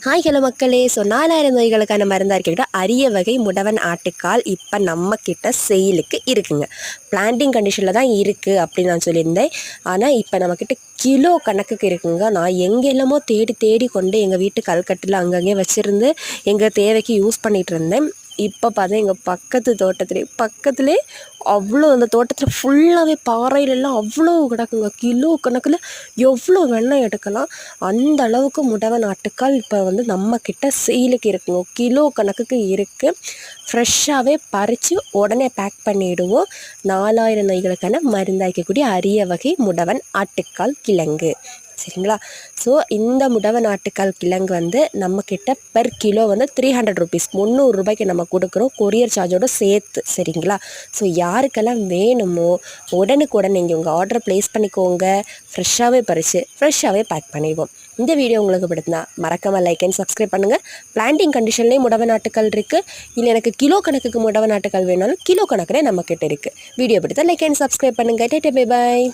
Hi hello மக்களே. So 4000 நோய்களுக்கான மருந்தாக இருக்கிட்ட அரிய வகை முடவன் ஆட்டுக்கால் இப்போ நம்மக்கிட்ட சேலுக்கு இருக்குங்க. பிளான்டிங் கண்டிஷனில் தான் இருக்குது அப்படின்னு நான் சொல்லியிருந்தேன். ஆனால் இப்போ நம்மக்கிட்ட கிலோ கணக்குக்கு இருக்குங்க. நான் எங்கெல்லாமோ தேடி தேடி கொண்டு எங்கள் வீட்டு கல்கட்டில் அங்கங்கே வச்சுருந்து எங்கள் தேவைக்கு யூஸ் பண்ணிகிட்டு இருந்தேன். இப்போ பார்த்தா எங்கள் பக்கத்துலேயே அவ்வளோ அந்த தோட்டத்தில் ஃபுல்லாகவே பாறையிலெல்லாம் அவ்வளோ கிடக்குங்க. கிலோ கணக்கில் எவ்வளோ வேணால் எடுக்கலாம். அந்த அளவுக்கு முடவன் ஆட்டுக்கால் இப்போ நம்மக்கிட்ட சேலுக்கு இருக்குங்க. கிலோ கணக்குக்கு இருக்குது. ஃப்ரெஷ்ஷாகவே பறித்து உடனே பேக் பண்ணிவிடுவோம். 4000 நோய்களுக்கான மருந்தாக்கக்கூடிய அரிய வகை முடவன் ஆட்டுக்கால் கிழங்கு, சரிங்களா? ஸோ இந்த முடவன் ஆட்டுக்கால் கிழங்கு நம்மக்கிட்ட பெர் கிலோ 300 ருபீஸ், 300 ரூபாய்க்கு நம்ம கொடுக்குறோம், கொரியர் சார்ஜோடு சேர்த்து, சரிங்களா? ஸோ யாருக்கெல்லாம் வேணுமோ உடனுக்குடன் நீங்கள் உங்கள் ஆர்டரை ப்ளேஸ் பண்ணிக்கோங்க. ஃப்ரெஷ்ஷாகவே பறித்து ஃப்ரெஷ்ஷாகவே பேக் பண்ணிடுவோம். இந்த வீடியோ உங்களுக்கு பிடிச்சிருந்தா மறக்காமல் லைக் அண்ட் சப்ஸ்கிரைப் பண்ணுங்கள். பிளான்டிங் கண்டிஷன்லேயே முடவன் ஆட்டுக்கால் இருக்குது. இல்லை எனக்கு கிலோ கணக்குக்கு முடவன் ஆட்டுக்கால் வேணாலும் கிலோ கணக்கில் நம்மக்கிட்ட இருக்குது. வீடியோ பிடித்தா லைக் அண்ட் சப்ஸ்கிரைப் பண்ணுங்கள். டேட்டே பை பாய்.